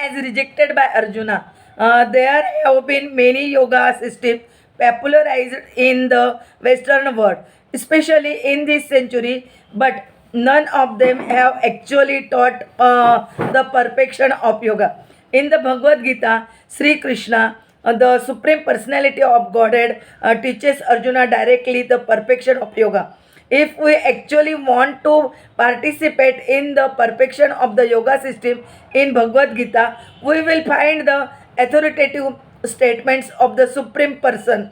as rejected by Arjuna. There have been many yoga systems popularized in the Western world, especially in this century, but none of them have actually taught the perfection of yoga. In the Bhagavad Gita, Sri Krishna, the Supreme Personality of Godhead, teaches Arjuna directly the perfection of yoga. If we actually want to participate in the perfection of the yoga system in Bhagavad Gita, we will find the authoritative statements of the Supreme Person.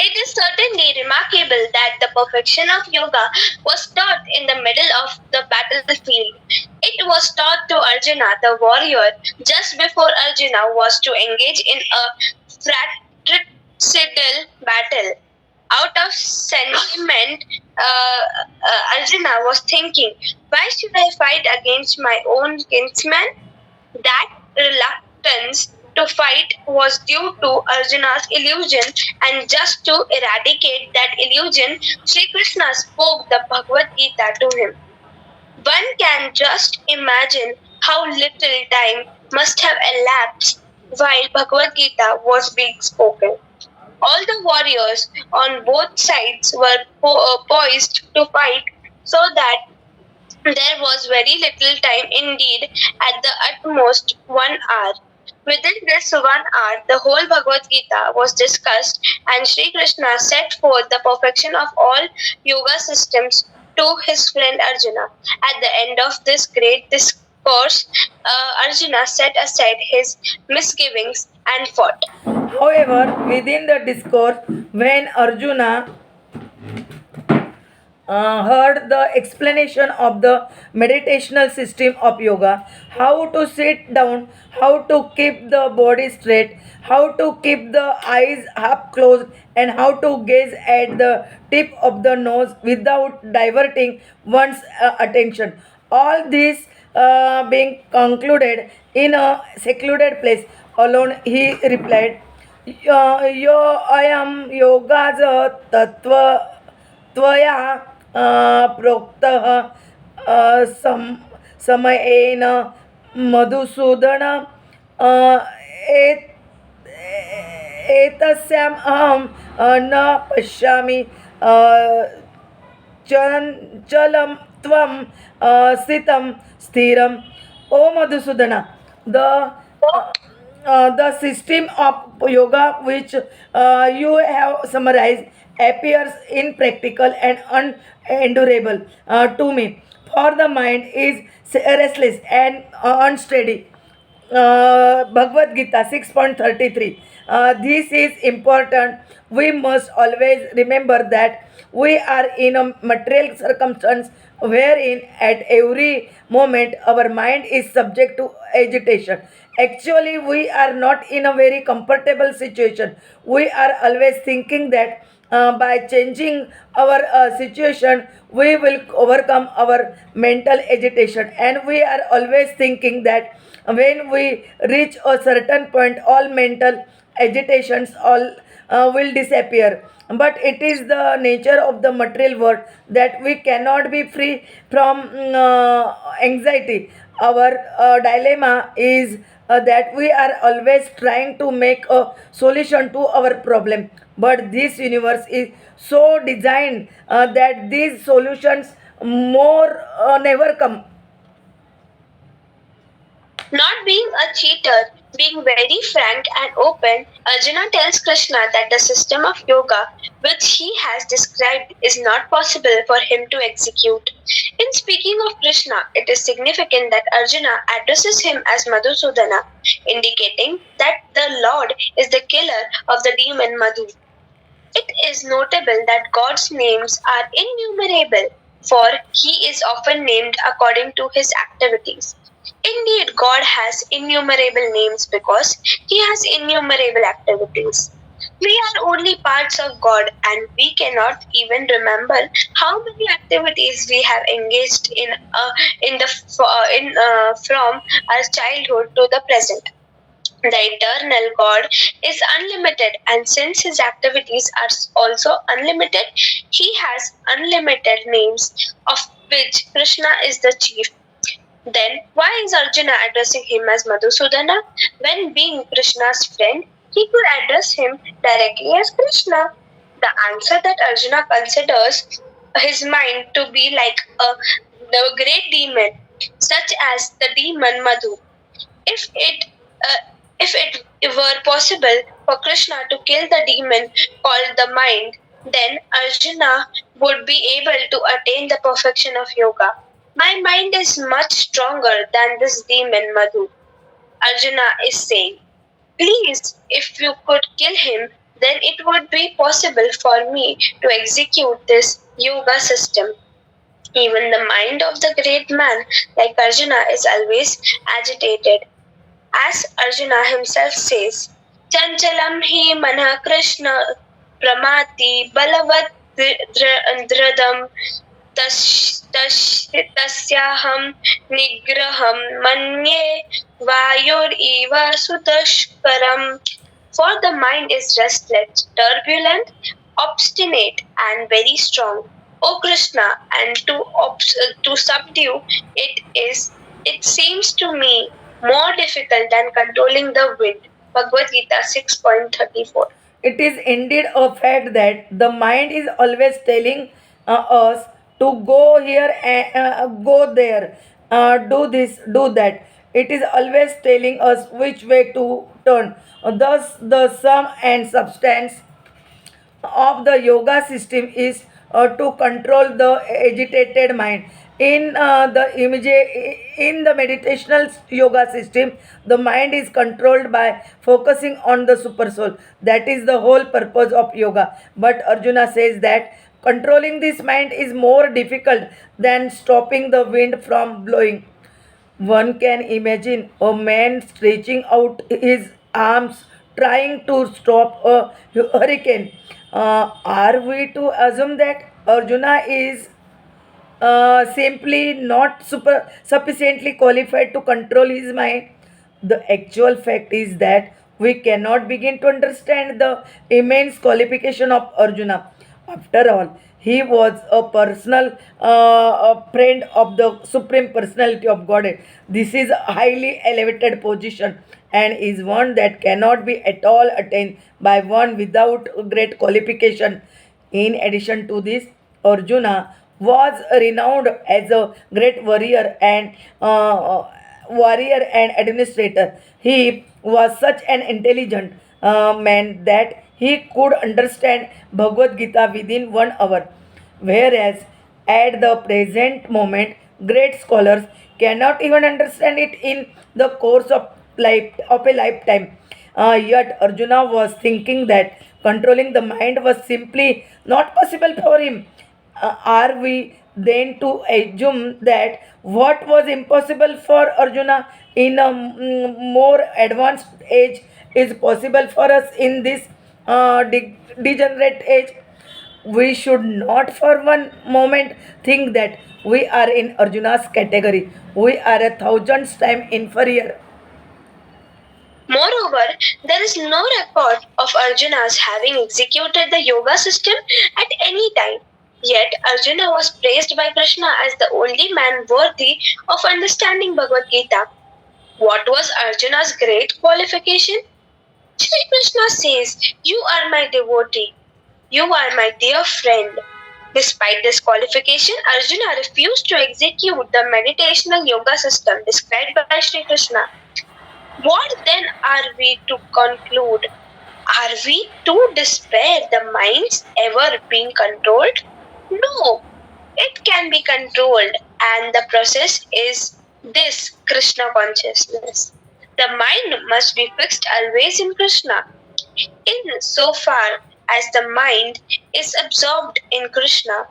It is certainly remarkable that the perfection of yoga was taught in the middle of the battlefield. It was taught to Arjuna, the warrior, just before Arjuna was to engage in a fratricidal battle. Out of sentiment, Arjuna was thinking, why should I fight against my own kinsman? That reluctance to fight was due to Arjuna's illusion, and just to eradicate that illusion, Sri Krishna spoke the Bhagavad Gita to him. One can just imagine how little time must have elapsed while Bhagavad Gita was being spoken. All the warriors on both sides were poised to fight, so that there was very little time indeed, at the utmost 1 hour. Within this 1 hour, the whole Bhagavad Gita was discussed, and Sri Krishna set forth the perfection of all yoga systems to his friend Arjuna. At the end of this great discourse, Arjuna set aside his misgivings and fought. However, within the discourse, when Arjuna heard the explanation of the meditational system of yoga, how to sit down, how to keep the body straight, how to keep the eyes half closed, and how to gaze at the tip of the nose without diverting one's attention. All this being concluded in a secluded place alone, he replied, Yo ayam yoga's tattva त्वया प्रोक्तः समयेन मधुसूदन एतस्याम् अहं न पश्यामि चलं त्वं स्थितं स्थिरम्. O Madhusudana, the system of yoga which you have summarized appears impractical and unendurable to me. For the mind is restless and unsteady. Bhagavad Gita 6.33. This is important. We must always remember that we are in a material circumstance wherein at every moment our mind is subject to agitation. Actually, we are not in a very comfortable situation. We are always thinking that by changing our situation, we will overcome our mental agitation, and we are always thinking that when we reach a certain point, all mental agitations all will disappear. But it is the nature of the material world that we cannot be free from anxiety. Our dilemma is that we are always trying to make a solution to our problem, but this universe is so designed that these solutions more never come. Not being a cheater, being very frank and open, Arjuna tells Krishna that the system of yoga which he has described is not possible for him to execute. In speaking of Krishna, it is significant that Arjuna addresses him as Madhusudana, indicating that the Lord is the killer of the demon Madhu. It is notable that God's names are innumerable, for he is often named according to his activities. Indeed, God has innumerable names because he has innumerable activities. We are only parts of God, and we cannot even remember how many activities we have engaged from our childhood to the present. The eternal God is unlimited, and since his activities are also unlimited, he has unlimited names, of which Krishna is the chief. Then why is Arjuna addressing him as Madhusudana? When being Krishna's friend, he could address him directly as Krishna. The answer that Arjuna considers his mind to be like the great demon, such as the demon Madhu. If it uh, if it were possible for Krishna to kill the demon called the mind, then Arjuna would be able to attain the perfection of yoga. My mind is much stronger than this demon Madhu. Arjuna is saying, please, if you could kill him, then it would be possible for me to execute this yoga system. Even the mind of the great man like Arjuna is always agitated. As Arjuna himself says, Chanchalam hi mana Krishna pramati balavat dradam tasyaham nigraham manye vayur eva sutashkaram. For the mind is restless, turbulent, obstinate, and very strong. O Krishna, and to subdue it seems to me more difficult than controlling the wind. Bhagavad Gita 6.34. It is indeed a fact that the mind is always telling us to go here and go there, do this, do that. It is always telling us which way to turn. Thus, the sum and substance of the yoga system is to control the agitated mind. In the meditational yoga system, the mind is controlled by focusing on the super soul. That is the whole purpose of yoga. But Arjuna says that controlling this mind is more difficult than stopping the wind from blowing. One can imagine a man stretching out his arms trying to stop a hurricane. Are we to assume that Arjuna is simply not sufficiently qualified to control his mind? The actual fact is that we cannot begin to understand the immense qualification of Arjuna. After all, he was a personal a friend of the Supreme Personality of Godhead. This is a highly elevated position and is one that cannot be at all attained by one without great qualification. In addition to this, Arjuna was renowned as a great warrior and administrator. He was such an intelligent man that he could understand Bhagavad Gita within 1 hour, whereas at the present moment, great scholars cannot even understand it in the course of a lifetime. Yet Arjuna was thinking that controlling the mind was simply not possible for him. Are we then to assume that what was impossible for Arjuna in a more advanced age is possible for us in this degenerate age? We should not for one moment think that we are in Arjuna's category. We are a thousand times inferior. Moreover, there is no record of Arjuna's having executed the yoga system at any time. Yet Arjuna was praised by Krishna as the only man worthy of understanding Bhagavad Gita. What was Arjuna's great qualification? Shri Krishna says, you are my devotee. You are my dear friend. Despite this qualification, Arjuna refused to execute the meditational yoga system described by Shri Krishna. What then are we to conclude? Are we to despair the mind's ever being controlled? No, it can be controlled, and the process is this Krishna consciousness. The mind must be fixed always in Krishna. In so far as the mind is absorbed in Krishna,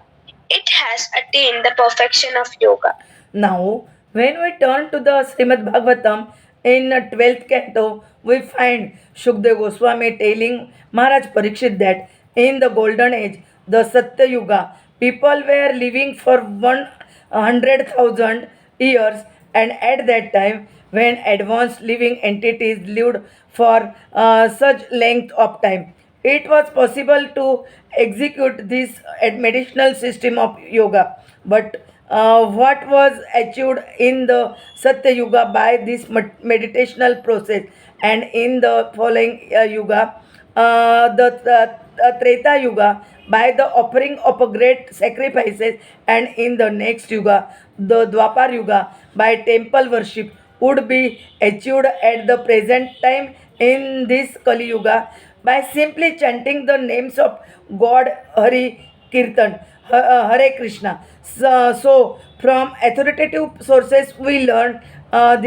it has attained the perfection of yoga. Now, when we turn to the Srimad Bhagavatam in 12th canto, we find Shukdev Goswami telling Maharaj Parikshit that in the golden age, the Satya Yuga, people were living for 100,000 years, and at that time, when advanced living entities lived for such length of time, it was possible to execute this medicinal system of yoga. But what was achieved in the Satya Yuga by this meditational process, and in the following Yuga, the Treta Yuga, by the offering of a great sacrifices, and in the next Yuga, the Dwapar Yuga, by temple worship, would be achieved at the present time in this Kali Yuga by simply chanting the names of God Hari Kirtan, Hare Krishna. So from authoritative sources, we learn that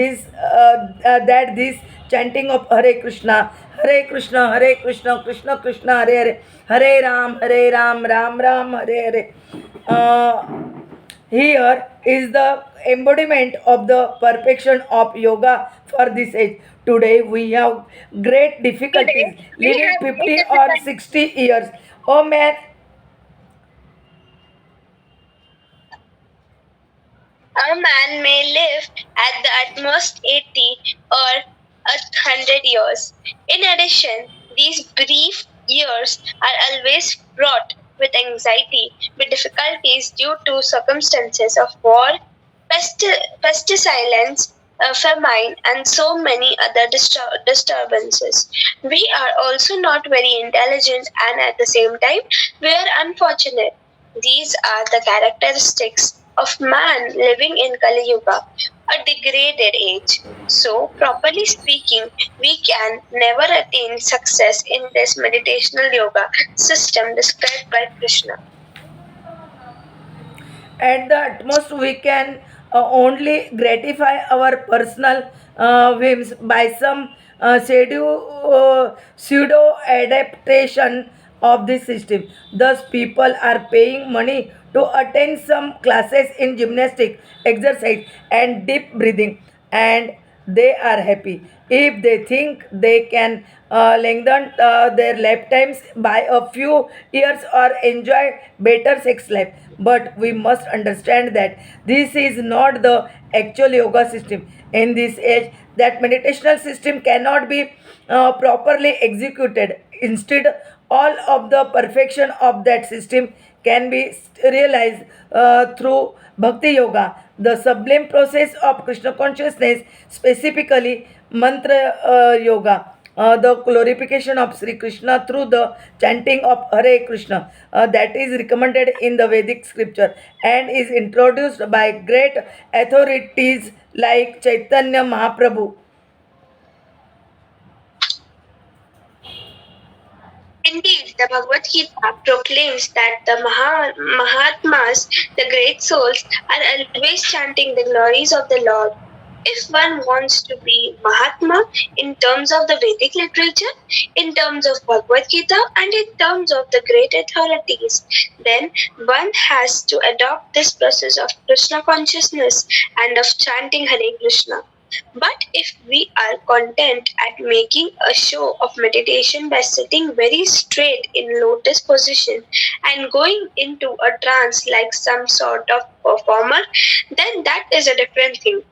this chanting of Hare Krishna, Hare Krishna, Krishna Krishna, Hare Hare, Hare Ram, Ram Ram, Hare Hare. Here is the embodiment of the perfection of yoga for this age. Today we have great difficulties Today, we living have great 50 or difficulty. 60 years. Oh man, A man may live at the utmost 80 or 100 years. In addition, these brief years are always fraught with anxiety, with difficulties due to circumstances of war, pestilence, famine, and so many other disturbances. We are also not very intelligent, and at the same time, we are unfortunate. These are the characteristics of man living in Kali Yuga, a degraded age. So, properly speaking, we can never attain success in this meditational yoga system described by Krishna. at the utmost we can only gratify our personal whims by some pseudo adaptation of this system. Thus people are paying money to attend some classes in gymnastic exercise and deep breathing, and they are happy if they think they can lengthen their lifetimes by a few years or enjoy better sex life. But we must understand that this is not the actual yoga system in this age. That meditational system cannot be properly executed. Instead, all of the perfection of that system can be realized through bhakti yoga, the sublime process of Krishna consciousness, specifically mantra yoga, the glorification of Sri Krishna through the chanting of Hare Krishna, that is recommended in the Vedic scripture and is introduced by great authorities like Chaitanya Mahaprabhu. Indeed, the Bhagavad Gita proclaims that the Mahatmas, the great souls, are always chanting the glories of the Lord. If one wants to be Mahatma in terms of the Vedic literature, in terms of Bhagavad Gita, and in terms of the great authorities, then one has to adopt this process of Krishna consciousness and of chanting Hare Krishna. But if we are content at making a show of meditation by sitting very straight in lotus position and going into a trance like some sort of performer, then that is a different thing.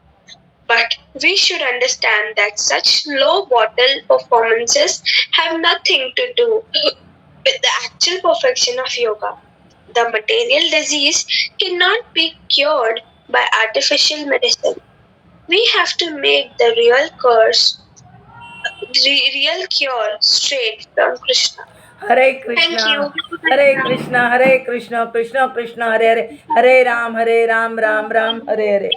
But we should understand that such low bottle performances have nothing to do with the actual perfection of yoga. The material disease cannot be cured by artificial medicine. We have to make the real cure straight from Krishna. Hare Thank you. Krishna, Hare Krishna, Hare Krishna, Krishna Krishna, Hare Hare, Hare Ram, Ram Ram, Hare Hare.